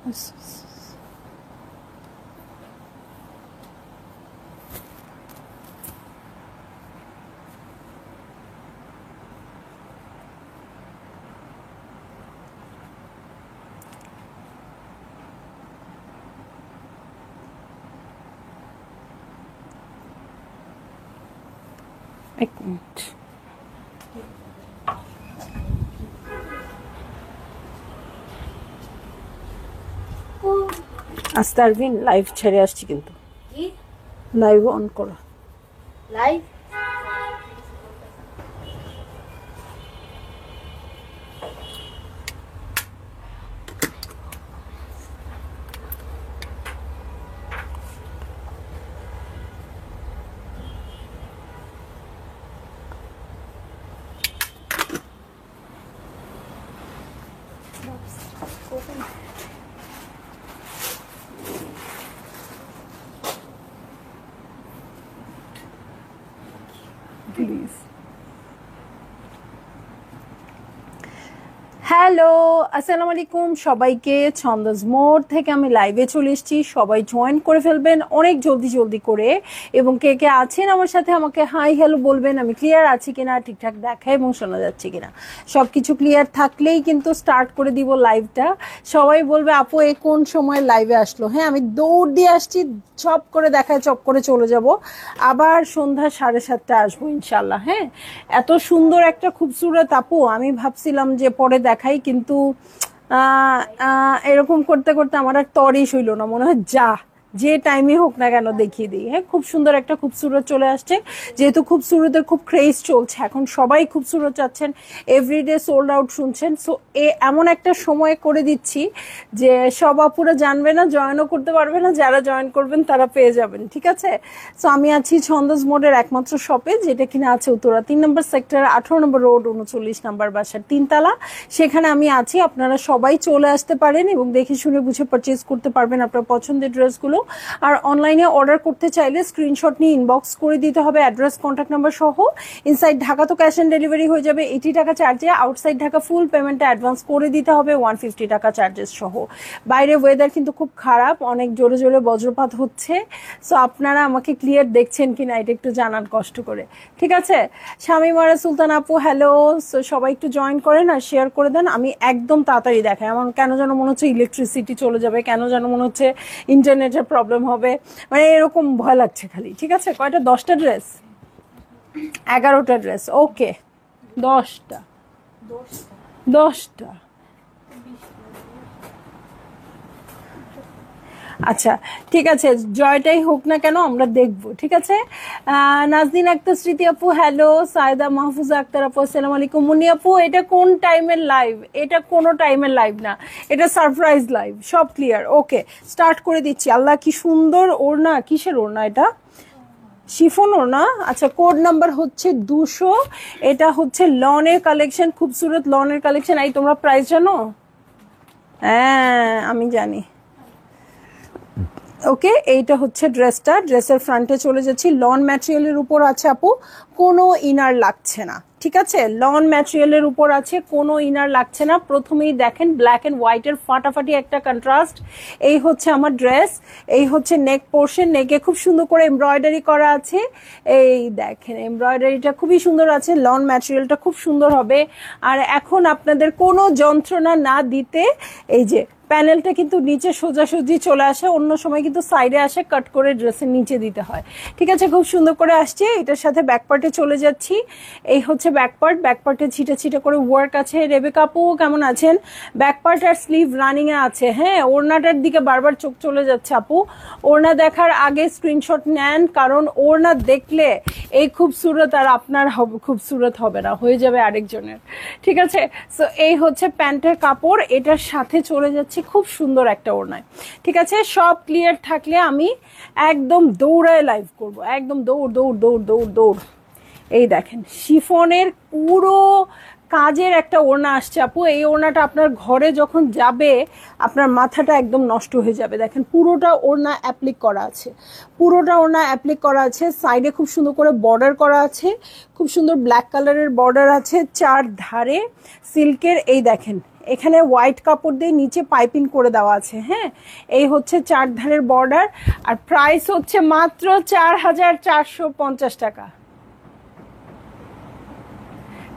এক minute. আস্তারবিন live ছেড়ে আসছি, কিন্তু লাইভ অন করো। Live please. হ্যালো, আসসালামু আলাইকুম সবাইকে। ছন্দস মোড থেকে আমি লাইভে চলে এসেছি, সবাই জয়েন করে ফেলবেন অনেক জলদি জলদি করে, এবং কে কে আছেন আমার সাথে আমাকে হাই হ্যালো বলবেন। আমি ক্লিয়ার আছি কিনা, ঠিকঠাক দেখা এবং শোনা যাচ্ছে কিনা, সব কিছু ক্লিয়ার থাকলেই কিন্তু স্টার্ট করে দিব লাইভটা। সবাই বলবে আপু এই কোন সময় লাইভে আসলো। হ্যাঁ, আমি দৌড় দিয়ে আসছি, চপ করে দেখায় চপ করে চলে যাব, আবার সন্ধ্যা 7:30 আসবো ইনশাল্লাহ। হ্যাঁ, এত সুন্দর একটা খুবসুরত আপু, আমি ভাবছিলাম যে পরে দেখাই, কিন্তু এরকম করতে করতে আমার আর তরই হইল না, মনে হয় যা যে টাইমে হোক না কেন দেখিয়ে দিই। হ্যাঁ, খুব সুন্দর একটা খুবসুরত চলে আসছে, যেহেতু খুবসুরতের খুব ক্রেজ চলছে এখন, সবাই খুবসুরত চাচ্ছেন, এভরিডে সোল্ড আউট শুনছেন। সো এমন একটা সময় করে দিচ্ছি যে সব আপুরা জানবে না, জয়েনও করতে পারবে না, যারা জয়েন করবেন তারা পেয়ে যাবেন, ঠিক আছে। সো আমি আছি ছন্দস মোডের একমাত্র শপে, যেটা কিনা আছে উত্তরা 3 নম্বর সেক্টর, 18 নম্বর রোড, 39 নম্বর বাসার 3 তলা, সেখানে আমি আছি। আপনারা সবাই চলে আসতে পারেন এবং দেখে শুনে বুঝে পারচেজ করতে পারবেন আপনার পছন্দের ড্রেসগুলো। আর অনলাইনে অর্ডার করতে চাইলে স্ক্রিনশট নিয়ে ইনবক্স করে দিতে হবে, অ্যাড্রেস কন্ট্যাক্ট নাম্বার সহ। ইনসাইড ঢাকা তো ক্যাশ অন ডেলিভারি হয়ে যাবে 80 টাকা চার্জে, আউটসাইড ঢাকা ফুল পেমেন্টটা অ্যাডভান্স করে দিতে হবে 150 টাকা চার্জেস সহ। বাইরে ওয়েদার কিন্তু খুব খারাপ, অনেক জোরে জোরে বজ্রপাত হচ্ছে। সো আপনারা আমাকে ক্লিয়ার দেখছেন কিনা এটা একটু জানান কষ্ট করে, ঠিক আছে। শামিমারা সুলতান আপু হ্যালো। সো সবাই একটু জয়েন করেন আর শেয়ার করে দেন। আমি একদম তাড়াতাড়ি দেখাই, আমার কেন যেন মনে হচ্ছে ইলেকট্রিসিটি চলে যাবে, কেন যেন মনে হচ্ছে ইন্টারনেটের প্রবলেম হবে, মানে এরকম ভয় লাগছে খালি, ঠিক আছে। কয়টা? 10টা ড্রেস, 11টা ড্রেস, ওকে 10টা, 10টা, আচ্ছা ঠিক আছে, জয়টাই হোক না কেন আমরা দেখবো, ঠিক আছে। নাজদিন আক্তার, স্মৃতি আপু হ্যালো, সায়দা মাহফুজা আক্তার আপু আসসালামু আলাইকুম। মুনি আপু এটা কোন টাইমের লাইভ? এটা কোনো টাইমের লাইভ না, এটা সারপ্রাইজ লাইভ, সব ক্লিয়ার। ওকে, স্টার্ট করে দিচ্ছি। আল্লাহ কি সুন্দর ওড়না, কিসের ওড়না এটা? শিফন ওড়না, আচ্ছা। কোড নাম্বার হচ্ছে 200, এটা হচ্ছে লনের কালেকশন, খুবসুরত লনের কালেকশন। এই তোমরা প্রাইস জানো? হ্যাঁ আমি জানি। ওকে, এইটা হচ্ছে ড্রেসটা, ড্রেসের ফ্রন্টে চলে যাচ্ছি। লন ম্যাটেরিয়ালের উপর আছে আপু, কোনো ইনার লাগছে না, ঠিক আছে। লন ম্যাটেরিয়ালের উপর আছে, কোনো ইনার লাগছে না। প্রথমেই দেখেন ব্ল্যাক এন্ড হোয়াইটের ফাটাফাটি একটা কন্ট্রাস্ট। এই হচ্ছে আমার ড্রেস, এই হচ্ছে নেক পোর্শন, নেকে খুব সুন্দর করে এমব্রয়ডারি করা আছে। এই দেখেন এমব্রয়ডারিটা খুবই সুন্দর আছে, লন ম্যাটেরিয়ালটা খুব সুন্দর হবে। আর এখন আপনাদের কোনো যন্ত্রণা না দিতে এই যে প্যানেলটা কিন্তু নিচে সোজাসুজি চলে আসে, অন্য সময় কিন্তু সাইডে আসে, কাট করে ড্রেসের নিচে দিতে হয়, ঠিক আছে। খুব সুন্দর করে আসছে। এটার সাথে ব্যাক পার্টে চলে যাচ্ছি। এই হচ্ছে ব্যাক পার্ট, ব্যাক পার্টে ছিটে ছিটে করে ওয়ার্ক আছে। রেবেকা আপু কেমন আছেন? ব্যাক পার্ট আর স্লিভ রানিং এ আছে। হ্যাঁ, ওড়নাটার দিকে বারবার চোখ চলে যাচ্ছে আপু, ওড়না দেখার আগে স্ক্রিনশট নেন, কারণ ওড়না দেখলে এই খুবসুরত আর আপনার খুবসুরত হবে না, হয়ে যাবে আরেকজনের, ঠিক আছে। সো এই হচ্ছে প্যান্টের কাপড়, এটার সাথে চলে যাচ্ছে খুব সুন্দর একটা ওড়নায়, ঠিক আছে। সব ক্লিয়ার থাকলে আমি একদম দৌড়ায় লাইভ করব, একদম দৌড় দৌড় দৌড় দৌড় দৌড়। এই দেখেন শিফনের পুরো কাজের একটা ওড়না আসছে আপু। এই ওড়নাটা আপনার ঘরে যখন যাবে আপনার মাথাটা একদম নষ্ট হয়ে যাবে। দেখেন পুরোটা ওড়না অ্যাপ্লিক করা আছে, পুরোটা ওড়না অ্যাপ্লিক করা আছে। সাইডে খুব সুন্দর করে বর্ডার করা আছে, খুব সুন্দর ব্ল্যাক কালারের বর্ডার আছে চার ধারে সিল্কের। এই দেখেন এখানে হোয়াইট কাপড় দিয়ে নিচে পাইপিং করে দেওয়া আছে। হ্যাঁ, এই হচ্ছে 4 ধারের বর্ডার, আর প্রাইস হচ্ছে মাত্র 4450 টাকা।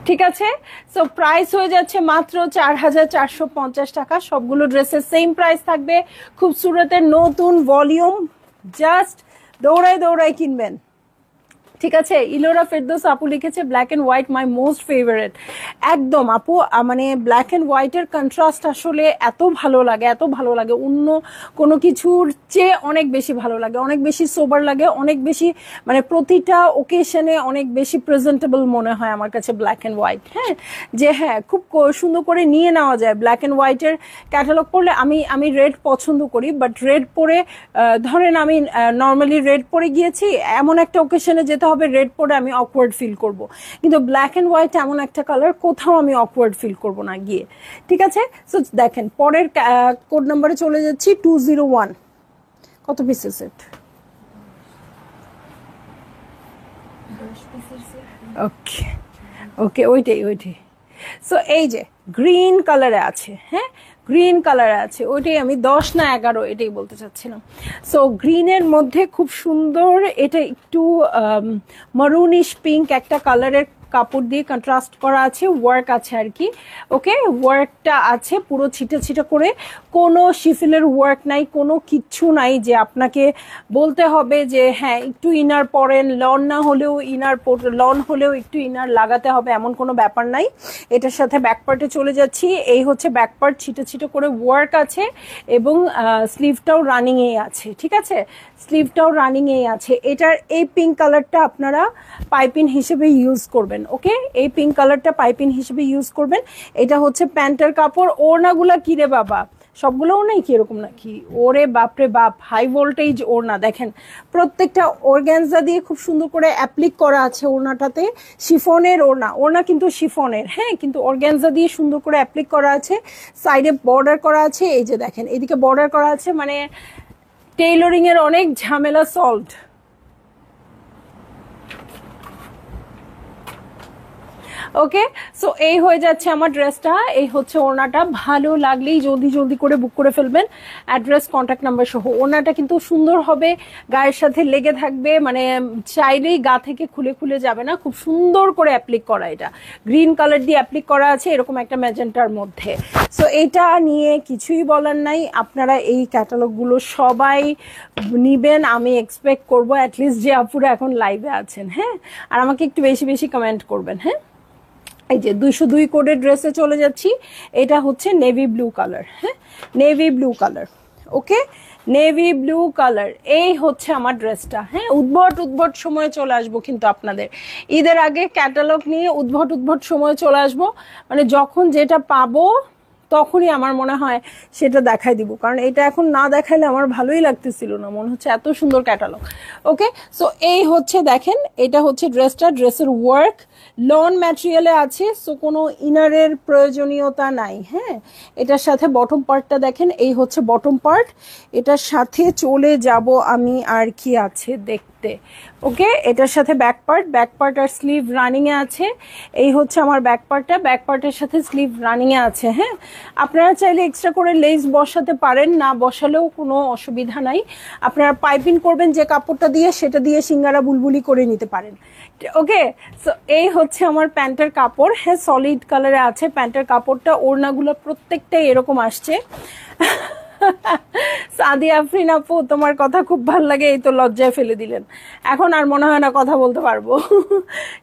ঠিক আছে, সো প্রাইস হয়ে যাচ্ছে মাত্র 4450 টাকা। সবগুলো ড্রেসের সেম প্রাইস থাকবে। খুবসুরতের নতুন ভলিউম, জাস্ট দৌড়াই দৌড়াই কিনবেন। ঠিক আছে, ইলোরা ফেরদৌস আপু লিখেছে black and white my most favourite. একদম আপু, মানে ব্ল্যাক এন্ড হোয়াইটের কন্ট্রাস্ট আসলে এত ভালো লাগে, এত ভালো লাগে, অন্য কোনো কিছুর চেয়ে অনেক বেশি ভালো লাগে, অনেক বেশি সোবার লাগে, অনেক বেশি মানে প্রতিটা ওকেশনে অনেক বেশি প্রেজেন্টেবল মনে হয় আমার কাছে ব্ল্যাক এন্ড হোয়াইট। হ্যাঁ, যে হ্যাঁ খুব সুন্দর করে নিয়ে নেওয়া যায় ব্ল্যাক এন্ড হোয়াইটের ক্যাটালগ পরলে। আমি রেড পছন্দ করি, বাট রেড পরে ধরেন আমি নর্মালি রেড পরে গিয়েছি, এমন একটা ওকেশনে যেতে হবে রেড পরে আমি অকওয়ার্ড ফিল করব, কিন্তু ব্ল্যাক এন্ড হোয়াইট এমন একটা কালার কোথাও আমি অকওয়ার্ড ফিল করব না গিয়ে। ঠিক আছে, সো দেখেন পরের কোড নাম্বারে চলে যাচ্ছি 201। কত পিসের সেট? ওকে ওকে, ওইটাই। সো এই যে গ্রিন কালারে আছে, হ্যাঁ গ্রিন কালারে আছে, ওইটাই আমি 10 না 11 এটাই বলতে চাচ্ছিলাম। সো গ্রিনের মধ্যে খুব সুন্দর, এটা একটু মারুনিশ পিঙ্ক একটা কালারের কাপড় দিয়ে কন্ট্রাস্ট করা আছে, ওয়ার্ক আছে আর কি। ওকে, ওয়ার্কটা আছে পুরো ছিটা ছিটা করে, কোনো শিফিলের ওয়ার্ক নাই, কোনো কিচ্ছু নাই যে আপনাকে বলতে হবে যে হ্যাঁ একটু ইনার পরেন, লন না হলেও ইনার, লন হলেও একটু ইনার লাগাতে হবে, এমন কোনো ব্যাপার নাই। এটার সাথে ব্যাকপার্টে চলে যাচ্ছি, এই হচ্ছে ব্যাকপার্ট, ছিটা ছিটা করে ওয়ার্ক আছে এবং স্লিভটাও রানিংয়েই আছে। ঠিক আছে, স্লিভটাও রানিংয়েই আছে। এটার এই পিঙ্ক কালারটা আপনারা পাইপিং হিসেবে ইউজ করবেন। ওকে, এই পিঙ্ক কালারটা পাইপিং হিসেবে ইউজ করবেন। এটা হচ্ছে প্যান্টের কাপড়। ওড়নাগুলা কি রে বাবা, সবগুলো ওড়নাই কি এরকম নাকি? ওরে বাপরে বাপ, হাই ভোল্টেজ ওড়না। দেখেন প্রত্যেকটা অর্গানজা দিয়ে খুব সুন্দর করে অ্যাপ্লিক করা আছে ওড়নাটাতে। শিফনের ওড়না কিন্তু শিফনের, হ্যাঁ, কিন্তু অর্গানজা দিয়ে সুন্দর করে অ্যাপ্লিক করা আছে। সাইডে বর্ডার করা আছে, এই যে দেখেন এদিকে বর্ডার করা আছে, মানে টেইলরিং এর অনেক ঝামেলা সলভড। ওকে, সো এই হয়ে যাচ্ছে আমার ড্রেসটা, এই হচ্ছে ওড়নাটা। ভালো লাগলেই জলদি জলদি করে বুক করে ফেলবেন, অ্যাড্রেস কন্ট্যাক্ট নাম্বার সহ। ওড়নাটা কিন্তু সুন্দর হবে, গায়ের সাথে লেগে থাকবে, মানে চাইলেই গা থেকে খুলে খুলে যাবে না, খুব সুন্দর করে অ্যাপ্লিক করা। এটা গ্রিন কালার দিয়ে অ্যাপ্লিক করা আছে এরকম একটা ম্যাজেন্টার মধ্যে। সো এটা নিয়ে কিছুই বলার নাই, আপনারা এই ক্যাটালগুলো সবাই নিবেন আমি এক্সপেক্ট করবো, অ্যাটলিস্ট যে আপুরা এখন লাইভে আছেন। হ্যাঁ, আর আমাকে একটু বেশি বেশি কমেন্ট করবেন। হ্যাঁ, এই যে 202 কোডের ড্রেসে চলে যাচ্ছি। এটা হচ্ছে নেভি ব্লু কালার। হ্যাঁ, নেভি ব্লু কালার। ওকে, নেভি ব্লু কালার, এই হচ্ছে আমার ড্রেসটা। হ্যাঁ, উদ্ভট সময়ে চলে আসবো কিন্তু আপনাদের ঈদের আগে ক্যাটালগ নিয়ে উদ্ভট সময়ে চলে আসবো, মানে যখন যেটা পাবো তখনই আমার মনে হয় সেটা দেখাই দিব, কারণ এটা এখন না দেখাইলে আমার ভালোই লাগতেছিল না, মনে হচ্ছে এত সুন্দর ক্যাটালগ। ওকে, সো এই হচ্ছে দেখেন, এটা হচ্ছে ড্রেসটা, ড্রেসের ওয়ার্ক লন ম্যাটেরিয়ালে আছে, সো কোনো ইনারের প্রয়োজনীয়তা নাই। হ্যাঁ, এটার সাথে বটম পার্টটা দেখেন, এই হচ্ছে বটম পার্ট। এটার সাথে চলে যাব আমি, আর কি আছে দেখতে। ওকে, এটার সাথে ব্যাক পার্ট আর স্লিভ রানিং এ আছে। এই হচ্ছে আমার ব্যাক পার্টের সাথে স্লিভ রানিং এ আছে। হ্যাঁ, আপনারা চাইলে এক্সট্রা করে লেস বসাতে পারেন, না বসালেও কোনো অসুবিধা নাই। আপনারা পাইপিং করবেন যে কাপড়টা দিয়ে, সেটা দিয়ে সিঙ্গারা বুলবুলি করে নিতে পারেন। ওকে, সো এই হচ্ছে আমার প্যান্টের কাপড়। হ্যাঁ, সলিড কালারে আছে প্যান্টের কাপড়টা। ওড়নাগুলো প্রত্যেকটাই এরকম আসছে। সাদি আফরিন আপু, তোমার কথা খুব ভাল লাগে, এই তো লজ্জায় ফেলে দিলেন, এখন আর মনে হয় না কথা বলতে পারবো।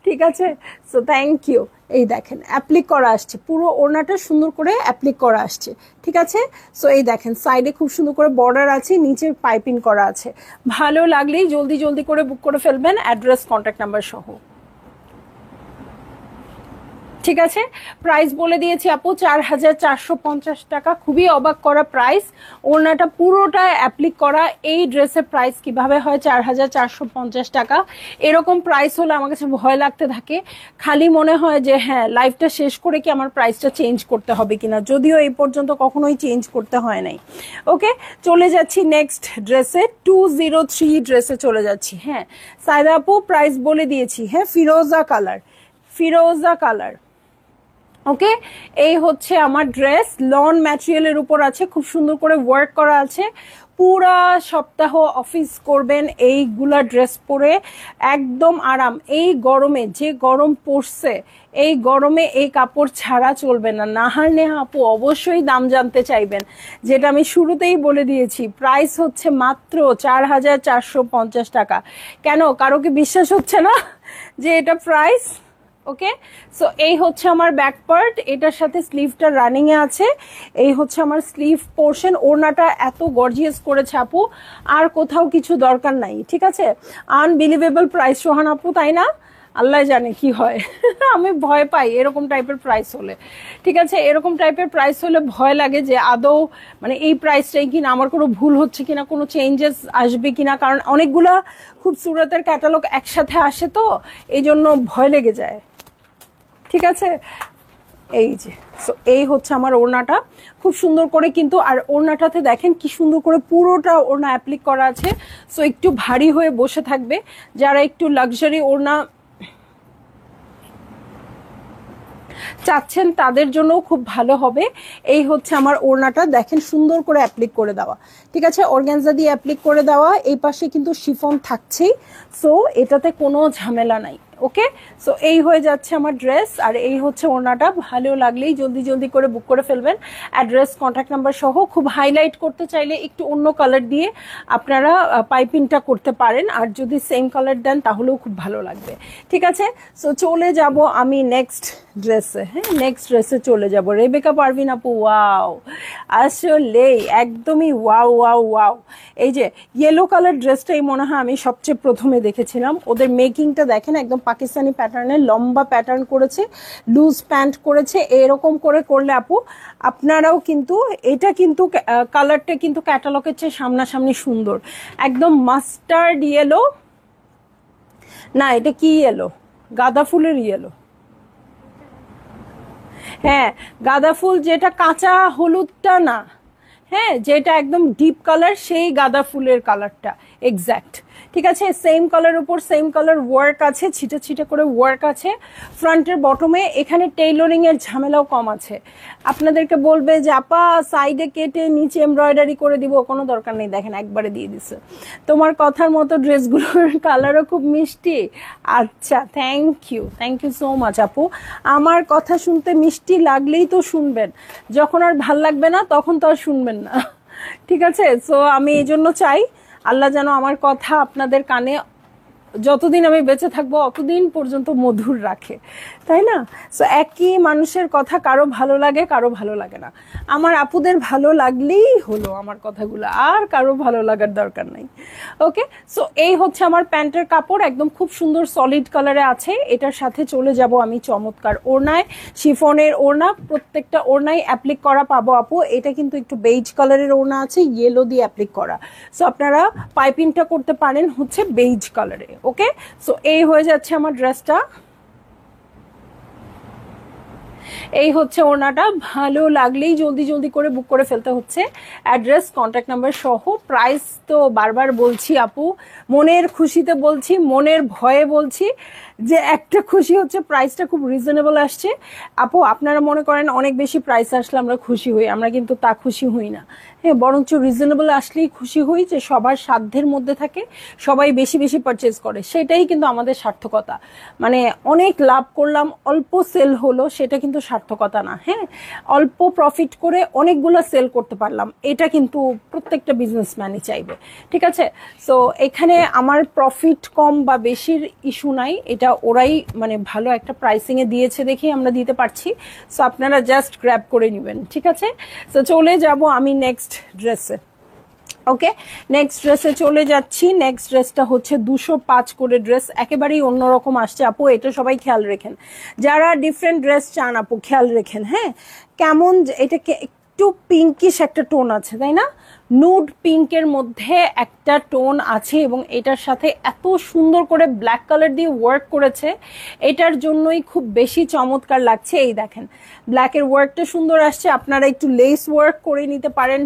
ঠিক আছে, সো থ্যাংক ইউ। এই দেখেন অ্যাপ্লিক করা আসছে, পুরো ওড়নাটা সুন্দর করে অ্যাপ্লিক করা আসছে। ঠিক আছে, সো এই দেখেন সাইডে খুব সুন্দর করে বর্ডার আছে, নিচে পাইপিং করা আছে। ভালো লাগলেই জলদি জলদি করে বুক করে ফেলবেন, অ্যাড্রেস কন্ট্যাক্ট নাম্বার সহ। ঠিক আছে, প্রাইস বলে দিয়েছি আপু 4450 টাকা, খুবই অবাক করা প্রাইস। ওড়নাটা পুরোটা অ্যাপ্লিক করা, এই ড্রেসের প্রাইস কিভাবে হয় 4450 টাকা? এরকম প্রাইস হলে আমার কাছে ভয় লাগতে থাকে, খালি মনে হয় যে হ্যাঁ লাইফটা শেষ করে কি আমার প্রাইসটা চেঞ্জ করতে হবে কিনা, যদিও এই পর্যন্ত কখনোই চেঞ্জ করতে হয় নাই। ওকে, চলে যাচ্ছি নেক্সট ড্রেসে, 203 ড্রেসে চলে যাচ্ছি। হ্যাঁ, সাইদা আপু প্রাইস বলে দিয়েছি। হ্যাঁ, ফিরোজা কালার, ওকে, এই হচ্ছে আমার ড্রেস, লন ম্যাটেরিয়ালের উপর আছে, খুব সুন্দর করে ওয়ার্ক করা আছে। পুরা সপ্তাহ অফিস করবেন এইগুলা ড্রেস পরে, একদম আরাম। এই গরমে, যে গরম পড়ছে, এই গরমে এই কাপড় ছাড়া চলবে না। নাহার নেহা আপু অবশ্যই দাম জানতে চাইবেন, যেটা আমি শুরুতেই বলে দিয়েছি। প্রাইস হচ্ছে মাত্র 4,450 টাকা। কেন, কারো কি বিশ্বাস হচ্ছে না যে এটা প্রাইস? ওকে, সো এই হচ্ছে আমার ব্যাক পার্ট, এটার সাথে স্লিভটা রানিং এ আছে। এই হচ্ছে আমার স্লিভ পোর্শন। ওড়নাটা এত গর্জিয়াস করেছে আপু, আর কোথাও কিছু দরকার নাই। ঠিক আছে, আনবিলিভেবল প্রাইস সোহান আপু, তাই না? আল্লাহ জানে কি হয়। আমি ভয় পাই এরকম টাইপের প্রাইস হলে। ঠিক আছে, এরকম টাইপের প্রাইস হলে ভয় লাগে যে আদৌ মানে এই প্রাইসটাই কিনা, আমার কোনো ভুল হচ্ছে কিনা, কোনো চেঞ্জেস আসবে কিনা, কারণ অনেকগুলা খুব সুরতের ক্যাটালগ একসাথে আসে, তো এই জন্য ভয় লেগে যায়। ঠিক আছে, এই যে সো এই হচ্ছে আমার ওড়নাটা, খুব সুন্দর করে কিন্তু। আর ওড়নাটাতে দেখেন কি সুন্দর করে পুরোটা ওড়না অ্যাপ্লিক করা আছে। সো একটু ভারী হয়ে বসে থাকবে, যারা একটু লাক্সারি ওড়না চাচ্ছেন তাদের জন্য খুব ভালো হবে। এই হচ্ছে আমার ওড়নাটা, দেখেন সুন্দর করে অ্যাপ্লিক করে দেওয়া। ঠিক আছে, অর্গানজা দিয়ে অ্যাপ্লিক করে দেওয়া। এই পাশে কিন্তু শিফন থাকছেই, সো এটাতে কোনো ঝামেলা নাই। ওকে, সো এই হয়ে যাচ্ছে আমার ড্রেস, আর এই হচ্ছে ওড়নাটা। ভালো লাগলেই জলদি জলদি করে বুক করে ফেলবেন। অ্যাড্রেস, কন্ট্যাক্ট নাম্বার সহ। খুব হাইলাইট করতে চাইলে একটু অন্য কালার দিয়ে আপনারা পাইপিংটা করতে পারেন, আর যদি সেম কালার দেন তাহলেও খুব ভালো লাগবে। ঠিক আছে, সো চলে যাব আমি নেক্সট ড্রেসে। হ্যাঁ, নেক্সট ড্রেসে চলে যাব। রেবেকা পারভিন আপু, ওয়াও, আসলেই একদমই ওয়াও ওয়াও ওয়াও। এই যে ইয়েলো কালার ড্রেসটাই মনে হয় আমি সবচেয়ে প্রথমে দেখেছিলাম। ওদের মেকিংটা দেখেন, একদম পাকিস্তানি প্যাটার্নের লম্বা প্যাটার্ন করেছে, লুজ প্যান্ট করেছে। এরকম করে করলে আপু আপনারাও কিন্তু, এটা কিন্তু কালারটা কিন্তু ক্যাটালগের চেয়ে সামনাসামনি সুন্দর। একদম মাস্টার্ড ইয়েলো, না এটা কি ইয়েলো, গাঁদা ফুলের ইয়েলো। হ্যাঁ, গাঁদা ফুল, যেটা কাঁচা হলুদটা না, হ্যাঁ, যেটা একদম ডিপ কালার, সেই গাঁদা ফুলের কালারটা এক্স্যাক্ট। ঠিক আছে, সেম কালার উপর সেম কালার ওয়ার্ক আছে, ছিটে ছিটে করে ওয়ার্ক আছে ফ্রন্টের বটমে। এখানে টেইলরিং এর ঝামেলাও কম আছে। আপনাদেরকে বলবে যে আপা সাইডে কেটে নিচে এমব্রয়ডারি করে দিব, কোনো দরকার নেই, দেখেন একবারে দিয়ে দিছে। তোমার কথার মতো ড্রেসগুলোর কালারও খুব মিষ্টি। আচ্ছা, থ্যাংক ইউ সো মাচ আপু। আমার কথা শুনতে মিষ্টি লাগলেই তো শুনবেন, যখন আর ভাল লাগবে না তখন তো আর শুনবেন না। ঠিক আছে, সো আমি এই জন্য চাই আল্লাহ যেন আমার কথা আপনাদের কানে যতদিন আমি বেঁচে থাকবো অতদিন পর্যন্ত মধুর রাখে, তাই না? সো একই মানুষের কথা কারো ভালো লাগে, কারো ভালো লাগে না। আমার আপুদের ভালো লাগলেই হলো আমার কথাগুলো, আর কারো ভালো লাগার দরকার নাই। ওকে, সো এই হচ্ছে আমার প্যান্টের কাপড়, একদম খুব সুন্দর সলিড কালারে আছে। এটার সাথে চলে যাব আমি চমৎকার ওড়নায়, শিফনের ওড়না। প্রত্যেকটা ওড়নায় অ্যাপ্লিক করা পাবো আপু। এটা কিন্তু একটু বেজ কালারের ওড়না আছে, ইয়েলো দিয়ে অ্যাপ্লিক করা। সো আপনারা পাইপিংটা করতে পারেন হচ্ছে বেজ কালারে। ওকে, সো এই হয়ে যাচ্ছে আমার ড্রেসটা। এই হচ্ছে ওড়নাটা। ভালো লাগলেই জলদি জলদি করে বুক করে ফেলতে হচ্ছে। অ্যাড্রেস, কন্ট্যাক্ট নাম্বার সহ। প্রাইস তো বারবার বলছি আপু, মনের খুশিতে বলছি, মনের ভয়ে বলছি, যে একটা খুশি হচ্ছে প্রাইসটা খুব রিজনেবল আসছে। আপু আপনারা মনে করেন অনেক বেশি প্রাইস আসলে আমরা খুশি হই, আমরা কিন্তু তা খুশি হই না। হ্যাঁ, বরঞ্চ রিজনেবল আসলেই খুশি হই, যে সবার সাধ্যের মধ্যে থাকে, সবাই বেশি বেশি পারচেজ করে, সেটাই কিন্তু আমাদের সার্থকতা। মানে অনেক লাভ করলাম, অল্প সেল হলো, সেটা কিন্তু সার্থকতা না। হ্যাঁ, অল্প প্রফিট করে অনেকগুলো সেল করতে পারলাম, এটা কিন্তু প্রত্যেকটা বিজনেসম্যানই চাইবে। ঠিক আছে, সো এখানে আমার প্রফিট কম বা বেশির ইস্যু নাই, এটা ওরাই মানে ভালো একটা প্রাইসিং এ দিয়েছে দেখেই আমরা দিতে পারছি। সো আপনারা জাস্ট গ্র্যাব করে নেবেন। ঠিক আছে, সো চলে যাব আমি নেক্সট ড্রেসে। ওকে, নেক্সট ড্রেসে চলে যাচ্ছি। নেক্সট ড্রেসটা হচ্ছে 205 করে ড্রেস, একেবারেই অন্যরকম আসছে আপু। এটা সবাই খেয়াল রেখেন, যারা ডিফারেন্ট ড্রেস চান আপু খেয়াল রেখেন। হ্যাঁ, কেমন এটাকে একটু পিঙ্কিশ একটা টোন আছে, তাই না? নুড পিঙ্কের মধ্যে একটা টোন আছে এবং এটার সাথে এত সুন্দর করে ব্ল্যাক কালার দিয়ে ওয়ার্ক করেছে, এটার জন্যই খুব বেশি চমৎকার লাগছে। এই দেখেন ব্ল্যাকের ওয়ার্কটা সুন্দর আসছে, আপনারা একটু লেস ওয়ার্ক করে নিতে পারেন,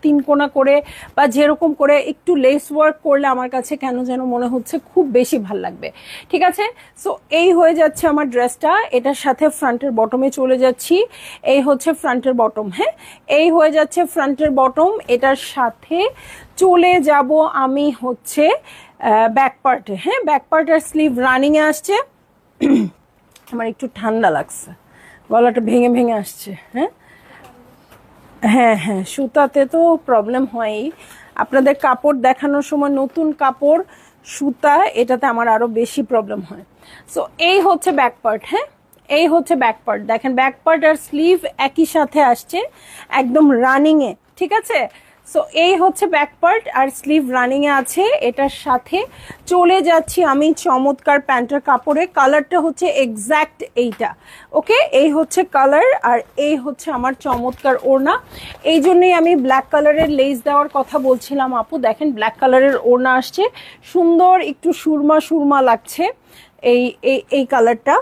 3 কোনা করে বা যেরকম করে একটু লেস ওয়ার্ক করলে আমার কাছে কেন যেন মনে হচ্ছে খুব বেশি ভাল লাগবে। ঠিক আছে, সো এই হয়ে যাচ্ছে আমার ড্রেসটা। এটার সাথে ফ্রন্টের বটমে চলে যাচ্ছি। এই হচ্ছে ফ্রন্টের বটম। হ্যাঁ, এই হয়ে যাচ্ছে ফ্রন্টের বটম। এটার সাথে চলে যাব আমি হচ্ছে ব্যাক পার্টে। হ্যাঁ, ব্যাক পার্টের স্লিভ রানিং এ আসছে। আমার একটু ঠান্ডা লাগছে, গলাটা ভেঙে ভেঙে আসছে। হ্যাঁ হ্যাঁ হ্যাঁ, সুতাতে তো প্রবলেম হয়ই। আপনাদের কাপড় দেখানোর সময় নতুন কাপড় সুতা এটাতে আমার আরো বেশি প্রবলেম হয়। সো এই হচ্ছে ব্যাক পার্ট। হ্যাঁ, এই হচ্ছে ব্যাক পার্ট। দেখেন ব্যাক পার্ট আর স্লিভ একই সাথে আসছে, একদম রানিং এ। ঠিক আছে, সো এই হচ্ছে ব্যাক পার্ট আর স্লিভ রানিং এ আছে। এটার সাথে চলে যাচ্ছি আমি চমৎকার প্যান্টের কাপড়ে। কালারটা হচ্ছে এক্স্যাক্ট এইটা। ওকে, এই হচ্ছে কালার আর এই হচ্ছে আমার চমৎকার ওড়না। এই জন্যই আমি ব্ল্যাক কালারের লেস দেওয়ার কথা বলছিলাম আপু। দেখেন ব্ল্যাক কালারের ওড়না আসছে, সুন্দর একটু সুরমা সুরমা লাগছে এই এই কালারটা।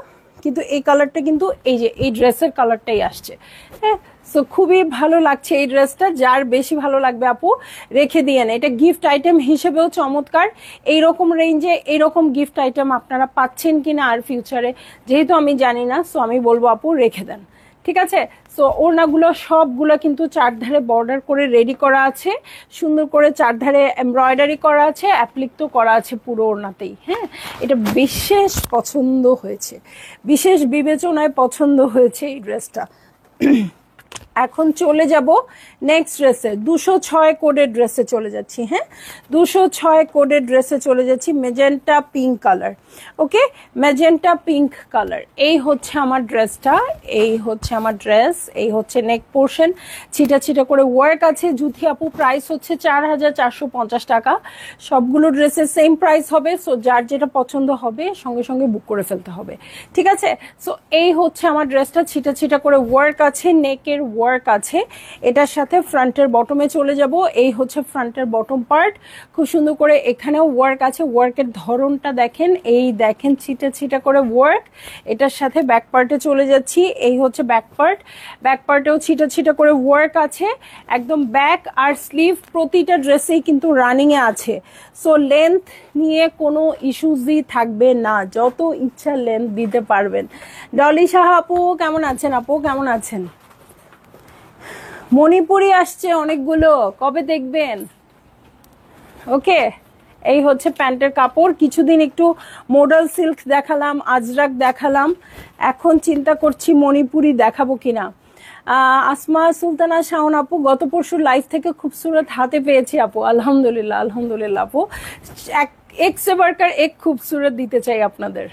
কিন্তু এই কালারটা কিন্তু এই যে এই ড্রেসের কালারটাই আসছে। হ্যাঁ, সো খুবই ভালো লাগছে এই ড্রেসটা। যার বেশি ভালো লাগবে আপু রেখে দিয়েন, এটা গিফট আইটেম হিসেবেও চমৎকার। এইরকম রেঞ্জে এইরকম গিফট আইটেম আপনারা পাচ্ছেন কিনা আর ফিউচারে, যেহেতু আমি জানি না, সো আমি বলবো আপু রেখে দেন। ঠিক আছে, সো ওড়নাগুলো সবগুলো কিন্তু চারধারে বর্ডার করে রেডি করা আছে, সুন্দর করে চারধারে এমব্রয়ডারি করা আছে, অ্যাপ্লিক তো করা আছে পুরো ওড়নাতেই। হ্যাঁ, এটা বিশেষ পছন্দ হয়েছে, বিশেষ বিবেচনায় পছন্দ হয়েছে এই ড্রেসটা। এখন চলে যাব নেক্সট ড্রেসে, 206 কোডের ড্রেসে চলে যাচ্ছি। হ্যাঁ, 206 কোডের ড্রেসে চলে যাচ্ছি, মেজেন্টা পিঙ্ক কালার। ওকে, মেজেন্টা পিঙ্ক কালার। এই হচ্ছে আমার ড্রেসটা, এই হচ্ছে আমার ড্রেস। এই হচ্ছে নেক পোর্শন, ছিটা ছিটা করে ওয়ার্ক আছে। জুথি আপু প্রাইস হচ্ছে 4450 টাকা। সবগুলো ড্রেসের সেম প্রাইস হবে, সো যার যেটা পছন্দ হবে সঙ্গে সঙ্গে বুক করে ফেলতে হবে। ঠিক আছে, সো এই হচ্ছে আমার ড্রেসটা, ছিটা ছিটা করে ওয়ার্ক আছে, নেকের ওয়ার্ক আছে। এটার সাথে ফ্রন্টের বটমে চলে যাব। এই হচ্ছে ফ্রন্টের বটম পার্ট, খুব সুন্দর করে এখানেও ওয়ার্ক আছে। ওয়ার্কের ধরনটা দেখেন, এই দেখেন ছিটা ছিটা করে ওয়ার্ক। এটার সাথে ব্যাক পার্টে চলে যাচ্ছি। এই হচ্ছে ব্যাক পার্ট, ব্যাক পার্টেও ছিটা ছিটা করে ওয়ার্ক আছে। একদম ব্যাক আর স্লিভ প্রতিটা ড্রেসেই কিন্তু রানিং এ আছে। সো লেন্থ নিয়ে কোনো ইস্যুজই থাকবে না, যত ইচ্ছা লেন্থ দিতে পারবেন। ডলি সাহা আপু কেমন আছেন? আপু কেমন আছেন? মণিপুরি আসছে অনেকগুলো, কবে দেখবেন? ওকে, এই হচ্ছে প্যান্টের কাপড়। কিছুদিন একটু মডেল সিল্ক দেখালাম, আজরাক দেখালাম, এখন চিন্তা করছি মণিপুরি দেখাবো কিনা। আসমা সুলতানা শাওন আপু, গত পরশু লাইভ থেকে খুবসুরত হাতে পেয়েছি আপু। আলহামদুলিল্লাহ আলহামদুলিল্লাহ আপু, এক সে বারকার এক খুবসুরত দিতে চাই আপনাদের,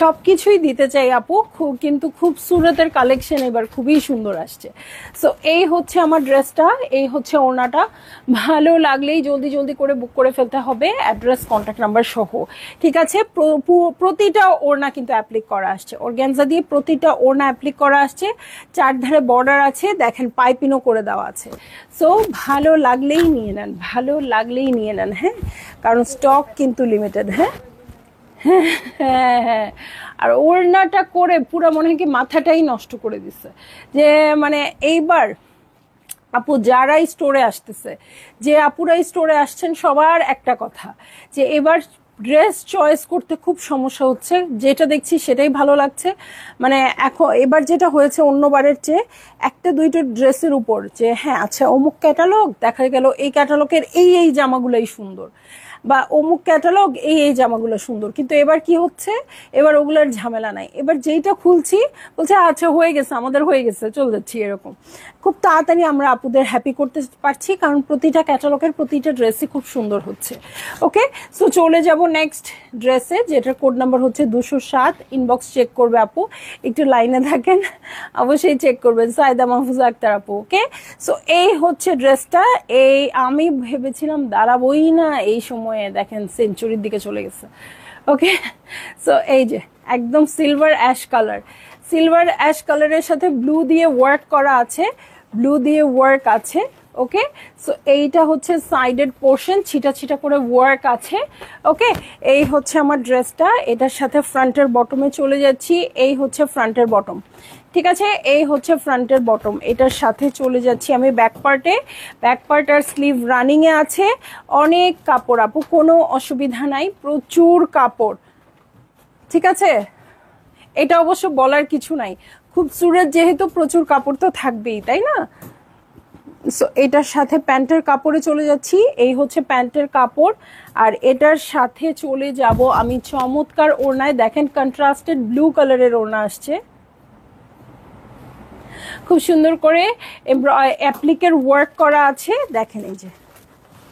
সবকিছুই দিতে চাই আপু, কিন্তু খুবসুরতের কালেকশন এবার খুবই সুন্দর আসছে। সো এই হচ্ছে আমার ড্রেসটা, এই হচ্ছে ওড়নাটা। ভালো লাগলেই জলদি জলদি করে বুক করে ফেলতে হবে, অ্যাড্রেস কন্ট্যাক্ট নাম্বার সহ। ঠিক আছে, প্রতিটা ওড়না কিন্তু অ্যাপ্লিক করা আসছে, অর্গানজা দিয়ে প্রতিটা ওড়না অ্যাপ্লিক করা আসছে। চারধারে বর্ডার আছে, দেখেন পাইপিনও করে দেওয়া আছে। সো ভালো লাগলেই নিয়ে নেন, ভালো লাগলেই নিয়ে নেন। হ্যাঁ, কারণ স্টক কিন্তু লিমিটেড। হ্যাঁ হ্যাঁ হ্যাঁ, আর ওড়নাটা করে পুরো মনে হয় কি মাথাটাই নষ্ট করে দিচ্ছে। যে মানে এইবার আপু যারাই স্টোরে আসতেছে, যে আপুরাই স্টোরে আসছেন, সবার একটা কথা যে এবার ড্রেস চয়েস করতে খুব সমস্যা হচ্ছে। যেটা দেখছি সেটাই ভালো লাগছে। মানে এখন এবার যেটা হয়েছে অন্যবারের চেয়ে, একটা দুইটা ড্রেসের উপর যে হ্যাঁ আচ্ছা অমুক ক্যাটালগ দেখা গেল, এই ক্যাটালগের এই জামাগুলোই সুন্দর, বা অমুক ক্যাটালগ এই জামাগুলো সুন্দর। কিন্তু এবার কি হচ্ছে, এবার ওগুলোর ঝামেলা নাই। এবার যেইটা খুলছি বলছে আচ্ছা হয়ে গেছে, আমাদের হয়ে গেছে, চলে যাচ্ছি। এরকম খুব তাড়াতাড়ি আমরা আপুদের হ্যাপি করতে পারছি, কারণ প্রতিটা ক্যাটালগের প্রতিটা ড্রেসই খুব সুন্দর হচ্ছে। ওকে, সো চলে যাব নেক্সট ড্রেসে, যেটার কোড নাম্বার হচ্ছে 207। ইনবক্স চেক করবে আপু, একটু লাইনে থাকেন, অবশ্যই চেক করবেন। সাইদা মাহফুজা আক্তার আপু। ওকে, সো এই হচ্ছে ড্রেসটা। এই আমি ভেবেছিলাম দাঁড়াবোই না, এই সময় দেখেন সেঞ্চুরির দিকে চলে গেছে। ওকে, সো এই যে একদম silver ash colour, silver ash কালারের সাথে ব্লু দিয়ে ওয়ার্ক করা আছে। ব্লু দিয়ে ওয়ার্ক আছে। ওকে, সো এইটা হচ্ছে সাইডেড পোর্শন, ছিটা ছিটা করে ওয়ার্ক আছে। ওকে, এই হচ্ছে আমার ড্রেসটা, এটার সাথে ফ্রন্টের বটমে চলে যাচ্ছি। এই হচ্ছে ফ্রন্টের বটম, ঠিক আছে, এই হচ্ছে ফ্রন্টের বটম, এটার সাথে চলে যাচ্ছি আমি ব্যাক পার্টে। ব্যাক পার্ট আর স্লিভ রানিং এ আছে। অনেক কাপড় আপু, কোনো অসুবিধা নাই, প্রচুর কাপড়, ঠিক আছে। এটা অবশ্য বলার কিছু নাই, খুবসুরত যেহেতু প্রচুর কাপড় তো থাকবেই, তাই না? সো এটার সাথে প্যান্টের কাপড়ে চলে যাচ্ছি। এই হচ্ছে প্যান্টের কাপড়, আর এটার সাথে চলে যাব আমি চমৎকার ওড়নায়। দেখেন কন্ট্রাস্টেড ব্লু কালারের ওড়না আসছে, খুব সুন্দর করে অ্যাপ্লিকের ওয়ার্ক করা আছে। দেখেন এই যে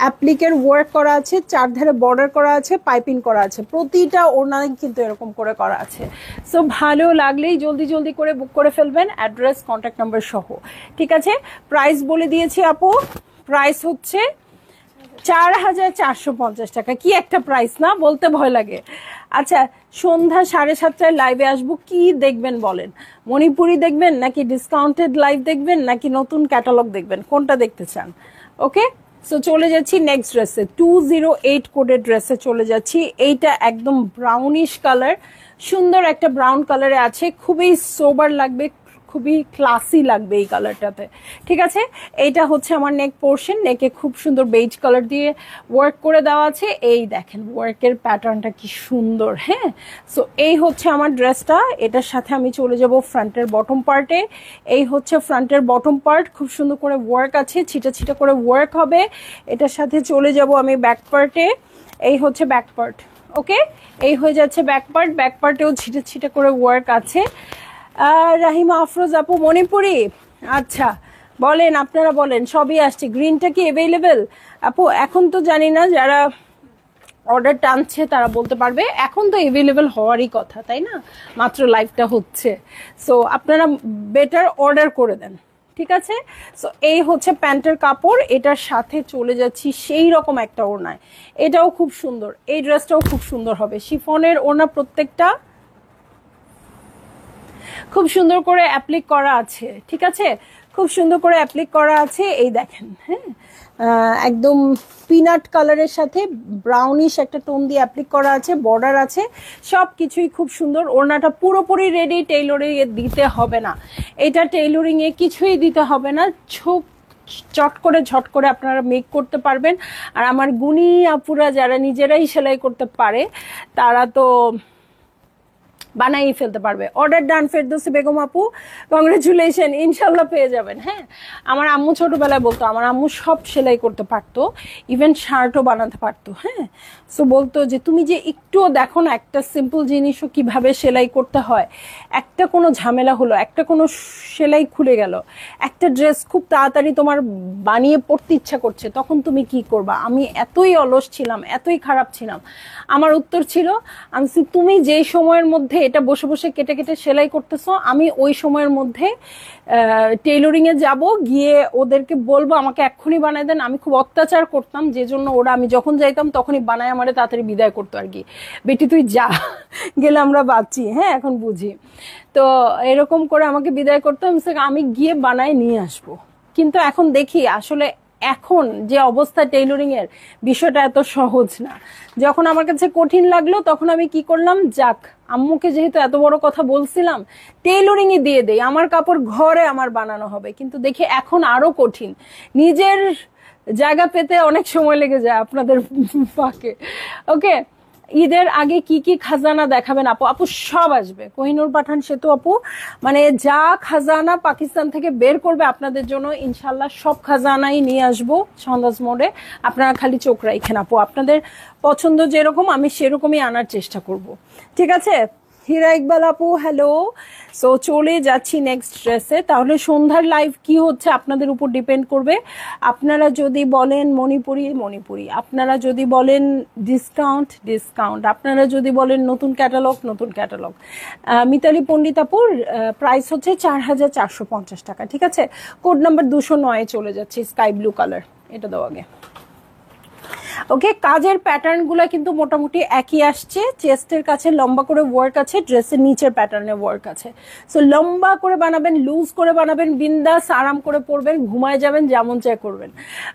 অ্যাপ্লিকের ওয়ার্ক করা আছে, চারধারে বর্ডার করা আছে, পাইপিং করা আছে, প্রতিটা ওড়নায় কিন্তু এরকম করে করা আছে। সো ভালো লাগলেই জলদি জলদি করে বুক করে ফেলবেন, অ্যাড্রেস কন্ট্যাক্ট নাম্বার সহ, ঠিক আছে। প্রাইস বলে দিয়েছি আপু, প্রাইস হচ্ছে 4450 টাকা। কি একটা প্রাইস না, বলতে ভয় লাগে। আচ্ছা, সন্ধ্যা 7:30টায় লাইভে আসবো, কি দেখবেন বলেন? মণিপুরি দেখবেন নাকি ডিসকাউন্টেড লাইভ দেখবেন নাকি নতুন ক্যাটালগ দেখবেন, কোনটা দেখতে চান? ওকে, সো চলে যাচ্ছি নেক্সট ড্রেসে, 208 কোডের ড্রেসে চলে যাচ্ছি। এইটা একদম ব্রাউনিশ কালার, সুন্দর একটা ব্রাউন কালারে আছে, খুবই সোবার লাগবে, খুবই ক্লাসি লাগবে এই কালারটাতে, ঠিক আছে। এইটা হচ্ছে আমার নেক পোর্শন, নেকে খুব সুন্দর বেজ কালার দিয়ে ওয়ার্ক করে দেওয়া আছে। এই দেখেন ওয়ার্কের প্যাটার্নটা কি সুন্দর। হ্যাঁ, সো এই হচ্ছে আমার ড্রেসটা, এটার সাথে আমি চলে যাব ফ্রন্টের বটম পার্টে। এই হচ্ছে ফ্রন্টের বটম পার্ট, খুব সুন্দর করে ওয়ার্ক আছে, ছিটা ছিটা করে ওয়ার্ক হবে। এটার সাথে চলে যাব আমি ব্যাক পার্টে। এই হচ্ছে ব্যাক পার্ট, ওকে, এই হয়ে যাচ্ছে ব্যাক পার্ট। ব্যাক পার্টেও ছিটা ছিটা করে ওয়ার্ক আছে। রাহিমা আফরোজ আপু মণিপুরি, আচ্ছা বলেন, আপনারা বলেন, সবই আসছে। গ্রিনটা কি অ্যাভেলেবেল আপু? এখন তো জানি না, যারা অর্ডার টানছে তারা বলতে পারবে। এখন তো অ্যাভেলেবেল হওয়ারই কথা, তাই না? মাত্র লাইভটা হচ্ছে, সো আপনারা বেটার অর্ডার করে দেন, ঠিক আছে। সো এই হচ্ছে প্যান্টের কাপড়, এটার সাথে চলে যাচ্ছি সেই রকম একটা ওড়নায়। এটাও খুব সুন্দর, এই ড্রেসটাও খুব সুন্দর হবে। শিফনের ওড়না প্রত্যেকটা খুব সুন্দর করে অ্যাপ্লিক করা আছে, ঠিক আছে, খুব সুন্দর করে অ্যাপ্লিক করা আছে। এই দেখেন, হ্যাঁ, একদম পিনাট কালারের সাথে ব্রাউনিশ একটা টোন দিয়ে অ্যাপ্লিক করা আছে, বর্ডার আছে, সব কিছুই খুব সুন্দর। ওড়নাটা পুরোপুরি রেডি, টেইলরিং এ দিতে হবে না, এটা টেইলরিং এ কিছুই দিতে হবে না, চট করে ঝট করে আপনারা মেক করতে পারবেন। আর আমার গুণী আপুরা যারা নিজেরাই সেলাই করতে পারে তারা তো বানাই ফেলতে পারবে। অর্ডার ডান ফেরদৌসী বেগম আপু, কংগ্রেচুলেশন, ইনশাল্লাহ পেয়ে যাবেন। হ্যাঁ, আমার আম্মু ছোটবেলায় বলতো, আমার আম্মু সব সেলাই করতে পারতো, ইভেন শার্টও বানাতে পারতো। হ্যাঁ, সো বলতো যে তুমি যে একটুও দেখো না একটা সিম্পল জিনিসও কিভাবে সেলাই করতে হয়, একটা কোনো ঝামেলা হলো, একটা কোনো সেলাই খুলে গেল, একটা ড্রেস খুব তাড়াতাড়ি তোমার বানিয়ে পড়তে ইচ্ছা করছে, তখন তুমি কি করবা? আমি এতই অলস ছিলাম, এতই খারাপ ছিলাম। আমার উত্তর ছিল, আমি তুমি যেই সময়ের মধ্যে এটা বসে বসে কেটে কেটে সেলাই করতেছো, আমি ওই সময়ের মধ্যে টেইলরিং এ যাব, গিয়ে ওদেরকে বলবো আমাকে এক্ষুনি বানায় দেন। আমি খুব অত্যাচার করতাম, যে জন্য ওরা, আমি যখন যাইতাম তখনই বানায় আমারে তাড়াতাড়ি বিদায় করতো আর কি, বেটি তুই যা, গেলে আমরা বাঁচি। হ্যাঁ, এখন বুঝি। তো এরকম করে আমাকে বিদায় করতো, আমি গিয়ে বানায় নিয়ে আসবো। কিন্তু এখন দেখি আসলে এখন যে অবস্থা টেইলরিং এর, বিষয়টা এত সহজ না। যখন আমার কাছে কঠিন লাগলো তখন আমি কি করলাম, যাক আম্মুকে যেহেতু এত বড় কথা বলছিলাম, টেইলরিং এ দিয়ে দেই, আমার কাপড় ঘরে আমার বানানো হবে। কিন্তু দেখি এখন আরো কঠিন, নিজের জায়গা পেতে অনেক সময় লেগে যায় আপনাদের ফাঁকে। ওকে, ঈদের আগে কি কি খাজানা দেখাবেন আপু? আপু সব আসবে, কোহিনুর পাঠান সেতু আপু, মানে যা খাজানা পাকিস্তান থেকে বের করবে আপনাদের জন্য ইনশাল্লাহ সব খাজানাই নিয়ে আসবো সন্দাজ মোড়ে। আপনারা খালি চোখ রাখেন আপু, আপনাদের পছন্দ যেরকম আমি সেরকমই আনার চেষ্টা করব, ঠিক আছে। হীরা ইকবাল আপু হ্যালো। সো চলে যাচ্ছি নেক্সট ড্রেসে। তাহলে সন্ধ্যার লাইভ কি হচ্ছে আপনাদের উপর ডিপেন্ড করবে। আপনারা যদি বলেন মণিপুরি, মণিপুরি, আপনারা যদি বলেন ডিসকাউন্ট, ডিসকাউন্ট, আপনারা যদি বলেন নতুন ক্যাটালগ, নতুন ক্যাটালগ। মিতালি পণ্ডিত আপুর প্রাইস হচ্ছে 4450 টাকা, ঠিক আছে। কোড নাম্বার 209 চলে যাচ্ছে, স্কাই ব্লু কালার, এটা দাও আগে। ওকে, কাজের প্যাটার্ন গুলা কিন্তু মোটামুটি একই আসছে। চেস্টের কাছে লম্বা করে ওয়ার্ক আছে, ড্রেসের নিচের প্যাটার্নে ওয়ার্ক আছে। সো লম্বা করে বানাবেন, লুজ করে বানাবেন, বিন্দাস আরাম করে পরবেন, ঘুমায় যাবেন, যেমন চাই করবেন।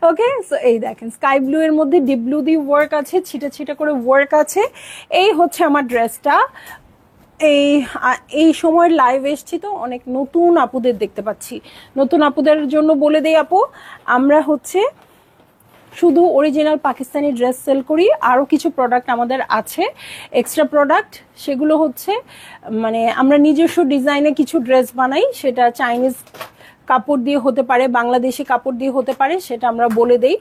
ওকে, সো এই দেখেন স্কাই ব্লু এর মধ্যে ডিপ ব্লু দিয়ে ওয়ার্ক আছে, ছিটা ছিটা করে ওয়ার্ক আছে। এই হচ্ছে আমার ড্রেসটা। এই সময়ের লাইভ এসছি তো অনেক নতুন আপুদের দেখতে পাচ্ছি। নতুন আপুদের জন্য বলে দেই আপু, আমরা হচ্ছে শুধু অরিজিনাল পাকিস্তানি ড্রেস সেল করি, আরও কিছু প্রোডাক্ট আমাদের আছে, এক্সট্রা প্রোডাক্ট। সেগুলো হচ্ছে মানে আমরা নিজস্ব ডিজাইনে কিছু ড্রেস বানাই, সেটা চাইনিজ কাপড় দিয়ে হতে পারে, বাংলাদেশি কাপড় দিয়ে হতে পারে, সেটা আমরা বলে দেই।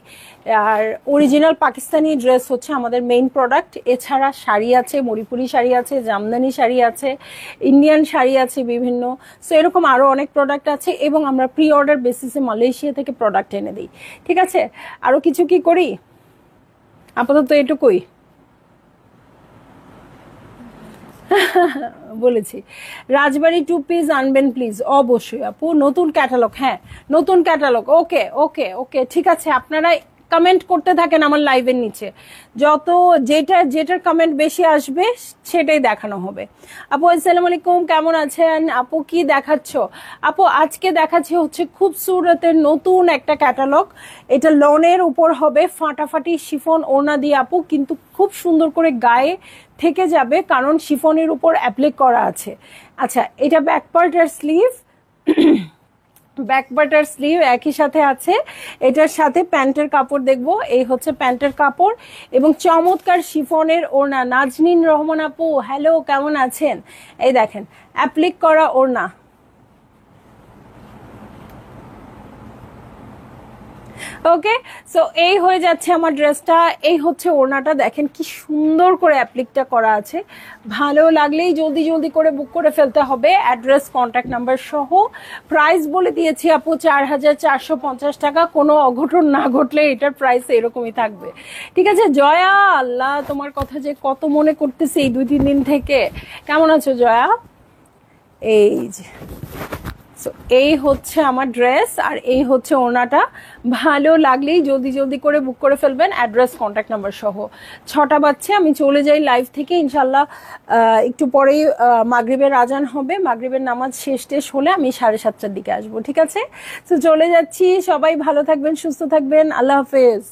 আর অরিজিনাল পাকিস্তানি ড্রেস হচ্ছে আমাদের মেইন প্রোডাক্ট। এছাড়া শাড়ি আছে, মণিপুরি শাড়ি আছে, জামদানি শাড়ি আছে, ইন্ডিয়ান শাড়ি আছে বিভিন্ন। সো এরকম আরও অনেক প্রোডাক্ট আছে, এবং আমরা প্রি অর্ডার বেসিসে মালয়েশিয়া থেকে প্রোডাক্ট এনে দিই। ঠিক আছে, আরও কিছু কি করি? আপাতত এটুকুই বলেছি। রাজবাড়ি 2 পিস আনবেন প্লিজ। অবশ্যই আপু, নতুন ক্যাটালগ। হ্যাঁ, নতুন ক্যাটালগ। ওকে ওকে ওকে, ঠিক আছে। আপনারা কমেন্ট করতে থাকেন আমার লাইভের নিচে, যত যেটার কমেন্ট বেশি আসবে সেটাই দেখানো হবে। আপু আসসালামু আলাইকুম, কেমন আছেন আপু? কি দেখাচ্ছ আপু? আজকে দেখাচ্ছি হচ্ছে খুবসুরতের নতুন একটা ক্যাটালগ। এটা লনের উপর হবে, ফাটাফাটি শিফন ওড়না দিয়ে আপু, কিন্তু খুব সুন্দর করে গায়ে থেকে যাবে, কারণ শিফনের উপর অ্যাপ্লিক করা আছে। আচ্ছা, এটা ব্যাক পার্ট আর স্লিভ, ব্যাক বাটার স্লিভ একই সাথে আছে। এটার সাথে প্যান্টের কাপড় দেখবো, এই হচ্ছে প্যান্টের কাপড়, এবং চমৎকার শিফনের ওড়না। নাজনীন রহমান আপু, হ্যালো, কেমন আছেন? এই দেখেন অ্যাপ্লিক করা ওড়না। ওকে, সো এই হয়ে যাচ্ছে আমার ড্রেসটা। এই হচ্ছে ওড়নাটা, দেখেন কি সুন্দর করে অ্যাপ্লিকটা করা আছে। ভালো লাগলেই জলদি জলদি করে বুক করে ফেলতে হবে, অ্যাড্রেস কন্ট্যাক্ট নাম্বার সহ। প্রাইস বলে দিয়েছি আপু 4450 টাকা। কোনো অঘটন না ঘটলে এটার প্রাইস এরকমই থাকবে। ঠিক আছে জয়া, আল্লাহ তোমার কথা যে কত মনে করতেছে এই 2-3 দিন থেকে। কেমন আছো জয়া? এই যে এই হচ্ছে আমার ড্রেস, আর এই হচ্ছে ওড়নাটা। ভালো লাগলেই জলদি জলদি করে বুক করে ফেলবেন, অ্যাড্রেস কন্ট্যাক্ট নাম্বার সহ। 6টা বাজছে, আমি চলে যাই লাইভ থেকে ইনশাল্লাহ। একটু পরেই মাগরিবের আজান হবে, মাগরিবের নামাজ শেষ হলে আমি 7:30টার দিকে আসবো। ঠিক আছে, তো চলে যাচ্ছি। সবাই ভালো থাকবেন, সুস্থ থাকবেন, আল্লাহ হাফেজ।